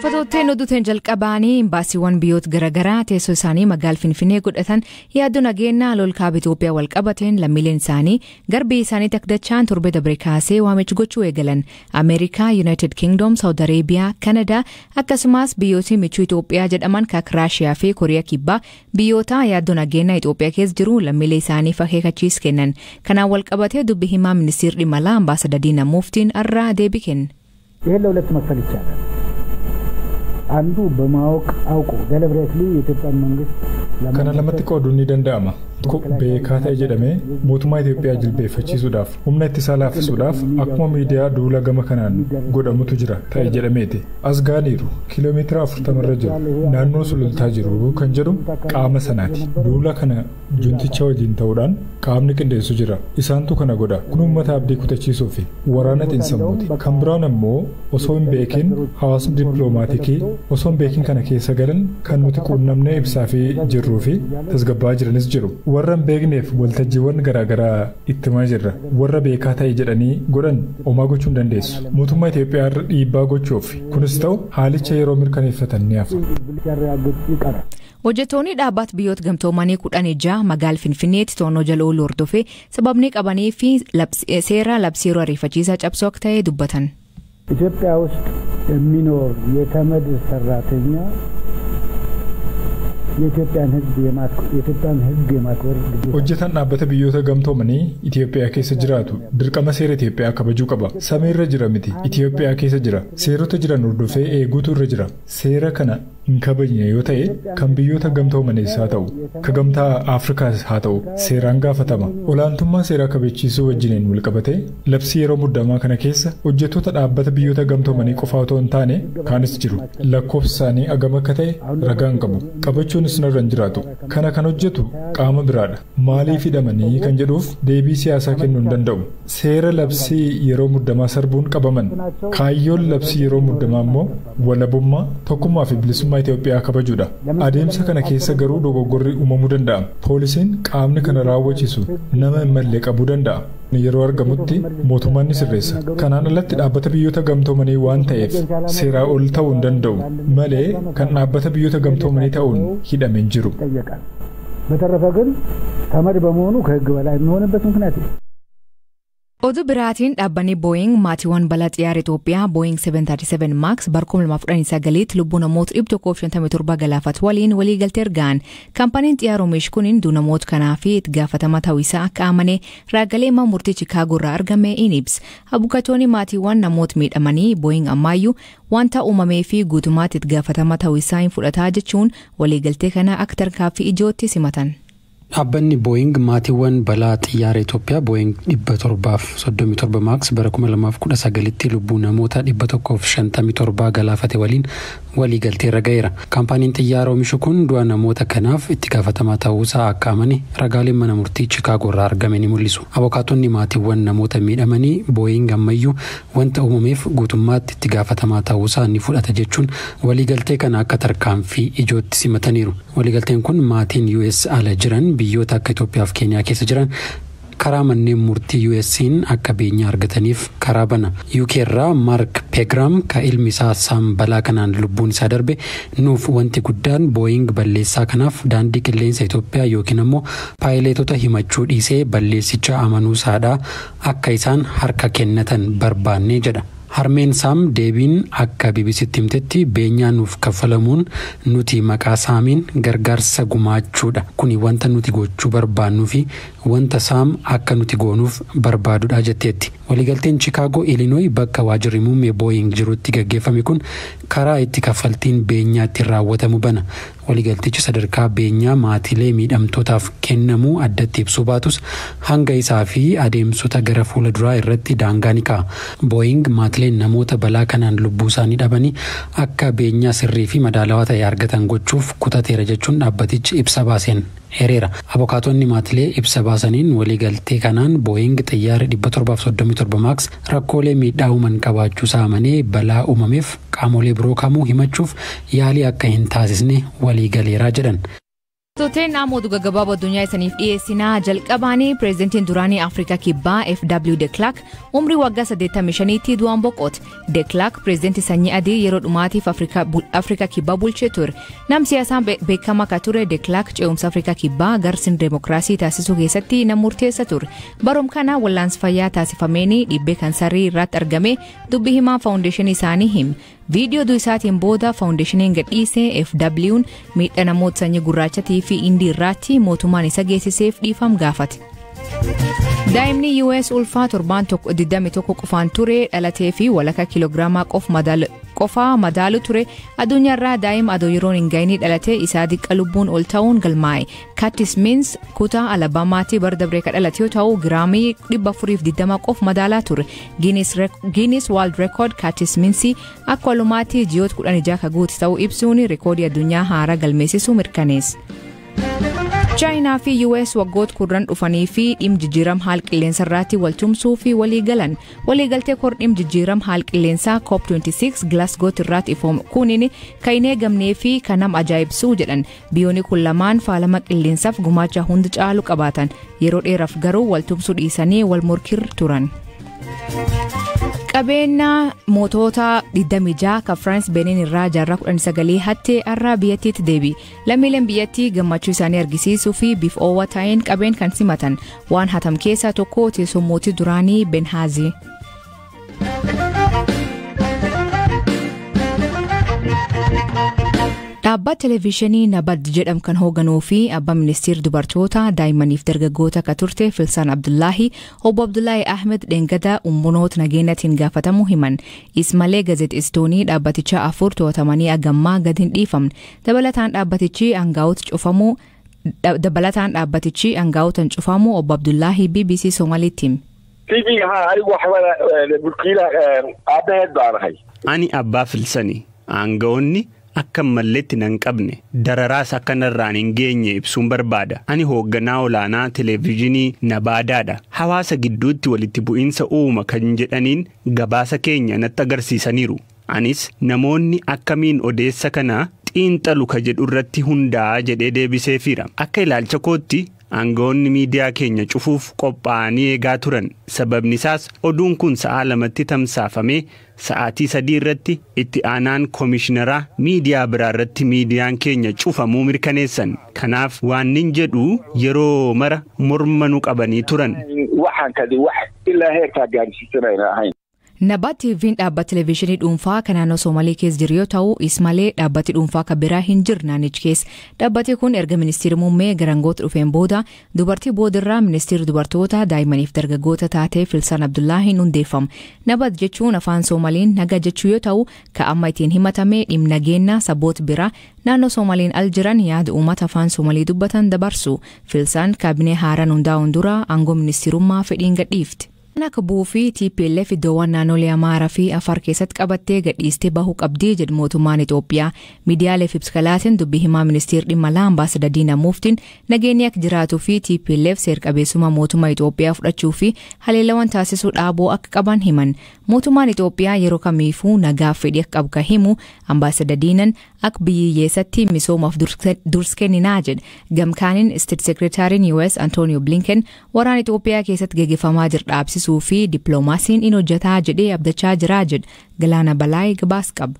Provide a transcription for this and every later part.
Dhaggeeffattoota nuduteen jalqabaanii imbaasiiwwan biyyoota garaagaraa teessoo isaanii magaalaa Finfinnee godhatan yaaddoo nageenya lolkaaba Itoophiyaa wal qabateen lammiileen isaanii garbii isaaniitti akka dachaan torbe dabre kaasee waamicha gochuu eegalan. Ameerikaa, United Kingdom, Saudi Arabia, Canada akkasumas biyyoota michuu Itoophiyaa jedhaman akka Raashiyaa fi Kooriyaa Kibbaa biyyoota yaaddoo nageenya Itoophiyaa keessa jiru lammiilee isaaniif akeekkachiisa kennan. Kanaan wal qabatee dubbi himaa ministeerri dhimma alaa ambaasaadar Diinaa Muftiin irraa deebii kenne. አንዱ በማወቅ አውቆ ደለብሬትሊ የኢትዮጵያ መንግስት kana lamatti qooduu ni danda'ama. Beekaa ta'e jedhamee mootummaa Itoophiyaa jilbeeffachiisuudhaaf humna ittisaa laaffisuudhaaf akkuma miidiyaa duula gama kanaan godhamutu jira ta'e jedhameeti. As gaaniiru kiiloomeetira 40 irra jiru naannoo sulultaa jiru kan jedhu qaama sanaati. Duula kana junticha wajjin ta'uudhaan qaamni qindeessu jira. Isaantu kana godha. Kun uummata abdii kutachiisuu fi waraana xiinsammuuti. Kan biraan ammoo osoo hin beekin hawaasni dippiloomaatiikii osoo hin beekin kana keessa galan kan nuti quunnamnee ibsaa fi jirruu fi tasgabbaa jiranis jiru. warra beekneef waltajjiiwwan garaagaraa ittimaa jirra. Warra beekaa ta'e jedhanii godhan homaa gochuu dandeessu. Mootummaa Itoophiyaa irra dhiibbaa gochuuf kunis ta'u haalicha yeroo mirkaneeffatan ni hafa. Hojjettoonni dhaabbata biyyoota gamtoomanii 16 magaalaa Finfinneetti to'annoo jala ooluu hordofee sababni qabanii fi seera labsii yeroo ariifachiisaa cabsuu akka ta'e dubbatan. ኢትዮጵያ ውስጥ የሚኖር የተመድ ሰራተኛ የኢትዮጵያን ሕግ የማክበር hojjetaan dhaabbata biyyoota gamtoomanii Itoophiyaa keessa jiraatu dirqama seera Itoophiyaa kabajuu qaba. Samiirra jira miti. Itoophiyaa keessa jira. Seerota jiran hordofee eeguutu irra jira. Seera kana hin kabajne yoo ta'e kan biyyoota gamtoomaniis haa ta'u ka gamtaa Afrikaas haa ta'u seeraan gaafatama. Olaantummaa seeraa kabachiisuu wajjiniin wal qabatee labsii yeroo muddamaa kana keessa hojjettoota dhaabbata biyyoota gamtoomanii qofa otoo hin taane kaanis jiru. Lakkoofsi isaanii agam akka ta'e ragaan qabu. Qabachuunis narra hin jiraatu. Kana kan hojjetu qaama biraadha. Maaliif hidhamanii kan jedhuuf deebii siyaasaa kennuu hin danda'u. Seera labsii yeroo muddamaa sarbuun qabaman. Kaayyoon labsii yeroo muddamaa immoo walabummaa, tokkummaa fi bilisummaa Itoophiyaa kabajuudha. Adeemsa kana keessa garuu dogoggorri uumamuu danda'a. Poolisiin qaamni kana raawwachiisu nama hin malle qabuu danda'a. Yeroo argamutti mootummaan ni sirreessa. Kanaan alatti dhaabbata biyyoota gamtoomanii waan ta'eef seeraa ol ta'uu hin danda'u malee kan dhaabbata biyyoota gamtoomanii ta'uun hidhame hin jiru. በተረፈ ግን ተመድ በመሆኑ ከህግ በላይ የሚሆንበት ምክንያት ነው። Oduu biraatiin dhaabbanni Boeing maatiiwwan balaa xiyyaara Itoophiyaa Boeing 737 Max barkuma 2019 lubbuu namoota 157 galaafatu waliin waliigaltee ergaan. Kaampaniin xiyyaara oomishu kun namoota kanaa fi itti gaafatama ta'uu isaa akka amane raagalee murtii Chicaagoo irraa argame in ibsa. Abukatoonni maatiiwwan namoota miidhamanii Boeing ammaayyuu wanta uumamee fi guutummaatti itti gaafatama ta'uu isaa hin fudhataa jechuun waliigaltee kana akka tarkaanfii ijootti simatan. Dhaabbanni Boeing maatiiwwan balaa xiyyaara Itoophiyaa Boeing 737 Max bara 2019tti lubbuu namoota 157 galaafate waliin waliigaltee irra ga'eera. Kaampaniin xiyyaara oomishu kun du'a namoota kanaaf itti gaafatamaa ta'uusaa akka amane ragaaleen mana murtii Chicaagoo irraa argame ni mul'isu. Abukaatonni maatiiwwan namoota miidhamanii Boeing ammayyuu wanta uumameef guutummaatti itti gaafatamaa ta'uusaa ni fudhata jechuun waliigaltee kana akka tarkaanfii ijootti simataniiru. Waliigalteen kun maatiin US ala jiran biyyoota akka Itoophiyaa fi Keeniyaa keessa jiran karaa manneen murtii US'n akka beenyaa argataniif karaa bana. UK irraa Mark Pegram ka ilmi isaa Sam balaa kanaan lubbuun isaa darbe nuuf wanti guddaan Boeing balleessaa kanaaf daandii qilleensa Itoophiyaa yookiin ammoo paayileetota himachuu dhiisee balleessicha amanuu isaadhaa akka isaan harka kennatan barbaanne jedha. Harmeen Sam deebiin akka BBCtti himtetti beenyaa nuuf kaffalamuun nuti maqaa Saamiin gargaarsa gumaachuudha. Kuni wanta nuti gochuu barbaannuu fi wanta Sam akka nuti goonuuf barbaadudha jetteetti. Waliigalteen Chicaagoo Illinois bakka waajjirri muummee Boeing jirutti gaggeeffame kun karaa itti kaffaltiin beenyaatti raawwatamu bana. Waliigaltichi sadarkaa beenyaa maatiilee miidhamtootaaf kennamuu addatti ibsuu baatus hanga isaa fi adeemsota gara fuula duraa irratti daangaa ni kaa'a. Boeing maatiileen namoota balaa kanaan lubbuu isaanii dhabanii akka beenyaa sirrii fi madaalawaa ta'e argatan gochuuf kutateera jechuun dhaabbatichi ibsa baaseen heereera. Abukaatonni maatiilee ibsa baasaniin waliigaltee kanaan Boeing xiyyaara 737 Max rakkoolee miidhaa uuman qabaachuu isaa amanee balaa uumameef qaamolee biroo kamuu himachuuf yaalii akka hin taasisne waliigaleeraa jedhan. Dhaggeeffattootni naannoo gabaabaa addunyaa isaniif dhiyeessinaa jalqabaanii pireezidantiin duraanii Afrikaa Kibbaa FW de Klerk umrii waggaa 85tti du'aan boqote. De Klerk pireezidantii sanyii adii yeroo dhumaatiif Afrikaa Kibbaa bulchee ture. Nam siyaasaan beekamaa akka ture De Klerk ce'umsa Afrikaa Kibbaa garsiin deemokiraasii taasisuu keessatti nama murteessa ture. Baroom kana wallaansi fayyaa taasifameen dhiibbee kansarii irratti argame dubbii himaa faawundeeshinii isaanii hime. Viidiyoo du'isaatiin booda faawundeeshiniin gadhiisee FW'n miidhaa namoota sanyii gurraachatii fi indii irratti mootummaan isa geessiseef dhiifama gaafate. Daa'imni US ulfaa 21 qofaan ture dhalatee fi walakkaa kiilogiraamaa qofaa madaalu ture addunyaarraa daa'ima adoo yeroon hin ga'inii dhalatee isaa diqqa lubbuun ol ta'uun galmaa'e. Curtis Means kutaa Alabamaatti bara dabree ka dhalate yoo ta'u giraamii 420 qof madaalaa ture. Guinness World Record Curtis Means akka walumaatti ji'oota 16 ka guute ta'uu ibsuun rikoodii addunyaa haaraa galmeessisuu mirkaneesse. Chaayinaa fi US waggoota kurnan dhufanii fi dhimma jijjiirama haala qilleensaa irratti waltumsuu fi waliigalan. Waliigaltee kor dhimma jijjiirama haala qilleensaa COP26 Glasgow irratti ifoome kunin kan hin eegamnee fi kan nama ajaa'ibsuu jedhan. Biyyoonni kun lamaan faalama qilleensaaf gumaacha hunda caalu qabaatan. Yeroo dheeraaf garuu waltumsuu dhiisanii wal morkirra turan. Qabeenya mootota 26 ka France Benin irraa jaarraa 19 hattee arraa biyyattiitti deebi. Lammiileen biyyattii gammachuu isaanii argisiisuu fi bifa oowwaa ta'een qabeen kan simatan waan hatam keessaa tokko teessoo mootii duraanii Benghazi. Dhaabbata televezyiinii Nabad jedhamu kan hooganuu fi abbaa ministeera dubartoota daa'immaniif dargaggoota akka turte Filsaan Abdullaahi obbo Abdullaahi Ahmed dheengaddaa uummattoota nageenyaatiin gaafatamuu himan. Ismalee gaazexeessitoonni dhaabbatichaa 4 to'atamanii agammaa gadi hin dhiifamne. Dabalataan dhaabbatichi aangaa'otaan cufamuu obbo Abdullaahi BBC Somaaliitti hime. Ani abbaa Filsanii aangaa'onni akka malleetti nan qabne dararaas akka narraan hin geenye ibsuun barbaada. Ani hoogganaa olaanaa televezyiinii Nabaadaadha. Hawaasa gidduutti walitti bu'iinsa uuma kan jedhaniin gabaasa keenya natti agarsiisaniiru. Anis namoonni akkamiin odeessa kana xiinxalu ka jedhu irratti hundaa'a jedhee deebiseefiira. Akka ilaalcha kootti aangaa'onni miidiyaa keenya cufuuf qophaa'anii eegaa turan. Sababni isaas oduun kun sa'aa 2tti tamsaafamee sa'aatii 3 irratti itti aanaan koomishineraa miidiyaa biraa irratti miidiyaan keenya cufamuu mirkaneessan. Kanaaf waan nin jedhu yeroo mara morma nu qabanii turan. Nabad TV'n dhaabbata televezyiinii dhuunfaa kan naannoo Soomaalii keessa jiru yoo ta'u Ismalee dhaabbati dhuunfaa kan biraa hin jiru naannichi keessa. Dhaabbati kun erga ministeera muummee garangoota dhufeen booda dubartii boodarraa ministeera dubartoota daa'immaniif dargaggoota taatee Filsaan Abdullaahiin hundeeffame. Nabad jechuun afaan Soomaaliin naga jechuu yoo ta'u ka amma ittiin himatame dhimma nageenya saboota biraa naannoo Soomaliin al jiran yaada uummata afaan Soomaalii dubbatan dabarsu. Filsaan kaabinee haaraan hundaa'uun dura aangoo ministeerummaa fedhiin gadhiifte. Akka buufii TPLF iddoowwan naannolee Amaaraa fi Afar keessatti qabattee gadhiistee bahuu qabdii jedhu mootummaan Itoophiyaa. Miidiyaaleef ibsa dubbii himaa ministeera dhimma alaa Ambaasaadar Diinaa Muftiin nageenyi akka jiraatuu fi TPLF seer-qabeessummaa mootummaa Itoophiyaa fudhachuu fi haleellawwan taasisuu dhaabuu akka qaban himan. Mootummaan Itoophiyaa yeroo kamiifuu nagaaf fedhii akka qabu kan himu Ambaasaadar Diinaan akka biyyeessatti misoomaaf dursa kenninaa jedhe. Gamkaaniin State Secretariin US Antonio Blinken waraana Itoophiyaa keessatti gaggeeffamaa jiru dhaabsisuu fi dippiloomaasiin in hojjetaa jedhee abdachaa jira jedhe. Galaana Balaay gabaasa qaba.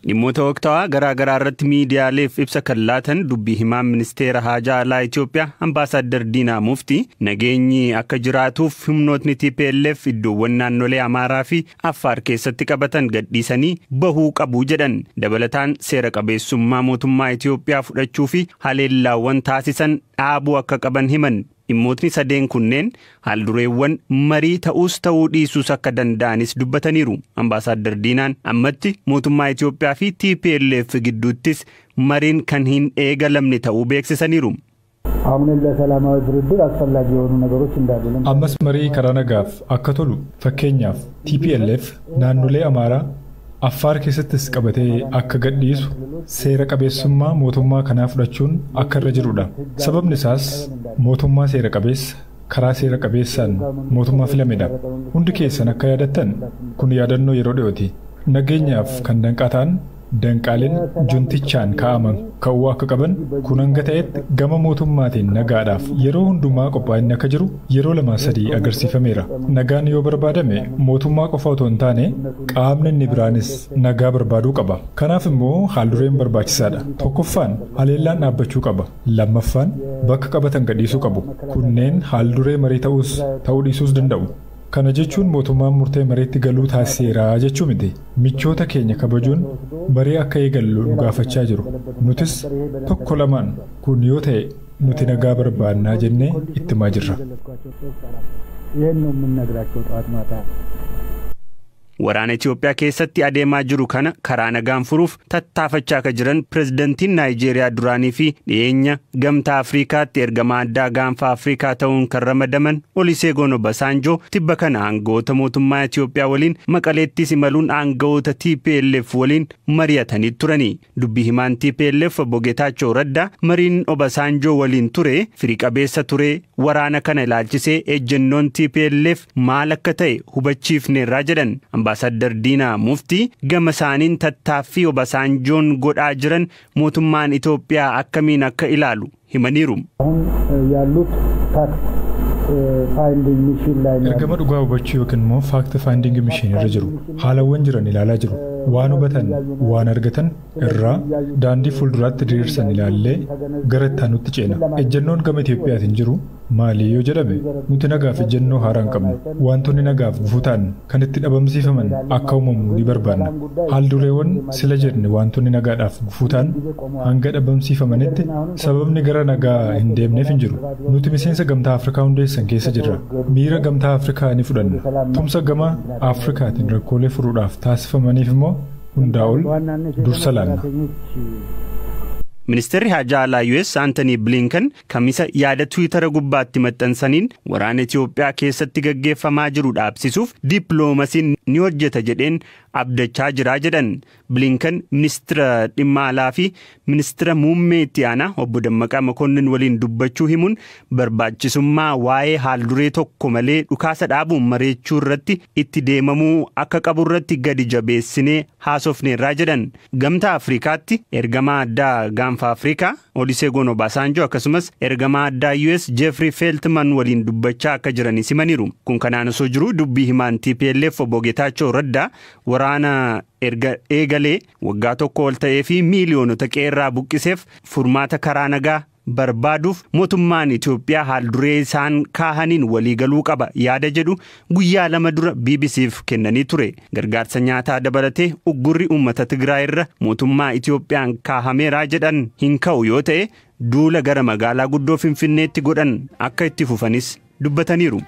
Dhimmoota waqtaawaa garaa irratti miidiyaaleef ibsa kan laatan dubbii himaan ministeera haajaa alaa Itoophiyaa Ambaasaadar Diinaa Muftii nageenyi akka jiraatuuf humnootni TPLF iddoowwan naannolee Amaaraa fi Affaar keessatti qabatan gadhiisanii bahuu qabu jedhan. Dabalataan seera qabeessummaa mootummaa Itoophiyaa fudhachuu fi haleellaawwan taasisan dhaabuu akka qaban himan. Dhimmootni sadeen kunneen haaldureewwan marii ta'uus ta'uu dhiisuus akka danda'anis dubbataniiru. Ambaasaadar Diinaan ammatti mootummaa Itoophiyaa fi TPLF gidduuttis mariin kan hin eegalamne ta'uu beeksisaniiru. Ammas marii karaa nagaaf akka tolu fakkeenyaaf TPLF naannolee Amaaraa Affaar keessattis qabatee akka gadhiisu seera qabeessummaa mootummaa kanaa fudhachuun akka irra jirudha. Sababni isaas mootummaa seera qabeessa karaa seera qabeessaan mootummaa filamedha. Hundi keessan akka yaadattan kun yaadannoo yeroo dhiyooti. Nageenyaaf kan danqaa ta'an danqaaleen juntichaan kaa'aman ka'uu akka qaban kun hanga ta'etti gama mootummaatiin nagaadhaaf yeroo hundumaa qophaa'inni akka jiru yeroo 2-3 agarsiifameera. Nagaan yoo barbaadame mootummaa qofa otoo hin taane qaamni inni biraanis nagaa barbaaduu qaba. Kanaaf immoo haaldureen barbaachisaadha. Tokkoffaan haleellaan dhaabbachuu qaba. Lammaffaan bakka qabatan gadhiisuu qabu. Kunneen haalduree marii ta'uu dhiisuus danda'u. Kana jechuun mootummaan murtee mariitti galuu taasiseera jechuu miti. Michoota keenya kabajuun marii akka eegallu nu gaafachaa jiru. Nutis tokko lamaan kun yoo ta'e nuti nagaa barbaannaa jennee itti himaa jirra. Waraana Itoophiyaa keessatti adeemaa jiru kana karaa nagaan furuuf tattaafachaa akka jiran pirezidantiin Naayijeeriyaa duraanii fi dhiyeenya gamtaa Afrikaatti ergamaa addaa gaanfa Afrikaa ta'uun kan ramadaman Olusegun Obasanjoo tibba kana aangawoota mootummaa Itoophiyaa waliin Maqaleettis imaluun aangawoota TPLF waliin mari'atanii turanii. Dubbii himaan TPLF Obbo Geetaachoo Raddaa mariin Obasanjoo waliin ture firii qabeessa ture waraana kana ilaalchisee ejjennoon TPLF maal akka ta'e hubachiifneerraa jedhan. Ambaasaddar Diinaa Muftii gama isaaniin tattaaffii Obasanjoon godhaa jiran mootummaan Itoophiyaa akkamiin akka ilaalu himaniiru. Ergama dhugaa hubachuu yookiin immoo faakti faayindingi mishiin irra jiru haalawwan jiran ilaalaa jiru. Waan hubatan waan argatan irraa daandii fuulduraatti diriirsan ilaallee gara itti aanutti ceena. Ejjennoon gama Itoophiyaatiin jiru maali yoo jedhame nuti nagaaf ejjennoo haaraa hin qabnu. Wantoonni nagaaf gufuu ta'an kan itti dhabamsiifaman akka uumamu ni barbaanna. Haaldureewwan sila jedhne wantoonni nagaadhaaf gufuu ta'an hanga dhabamsiifamanitti sababni gara nagaa hin deemneef hin jiru. Nuti miseensa gamtaa Afrikaa hundeessan keessa jirra. Miira gamtaa Afrikaa ni fudhanna. Tumsa gama Afrikaatiin rakkoolee furuudhaaf taasifamaniif immoo hundaa ol dursa laanna. Ministeerri Haajaa Alaa US Antony Blinken kamisa yaada Twiitara gubbaatti maxxansaniin waraana Itoophiyaa keessatti gaggeeffamaa jiru dhaabsisuuf dippiloomaasiin ni hojjeta jedheen abdachaa jira jedhan. Blinken ministeera dhimma alaa fi ministeera muummee itti aanaa obbo Dammaqaa Mokonnin waliin dubbachuu himuun barbaachisummaa waa'ee haalduree tokko malee dhukaasa dhaabuun mareechuu irratti itti deemamuu akka qabu irratti gadi jabeessinee haasofneerraa jedhan. Gamtaa Afrikaatti ergamaa addaa gaanfa Afrikaa Olusegun Obasanjoo akkasumas ergamaa addaa US Jeffrey Feltman waliin dubbachaa akka jiranis himaniiru. Kun kanaan osoo jiru dubbii himaan TPLF Obbo Geetaachoo Raddaa waraana erga eegalee waggaa tokko ol ta'ee fi miiliyoonota qeerraa buqqiseef furmaata karaa nagaa barbaaduuf mootummaan Itoophiyaa haalduree isaan kaahaniin waliigaluu qaba yaada jedhu guyyaa 2 dura BBC'f kennanii ture. Gargaarsa nyaataa dabalatee uggurri uummata Tigraay irra mootummaa Itoophiyaan kaahameeraa jedhan hin ka'u yoo ta'e duula gara magaalaa guddoo Finfinneetti godhan akka itti fufanis dubbataniiru.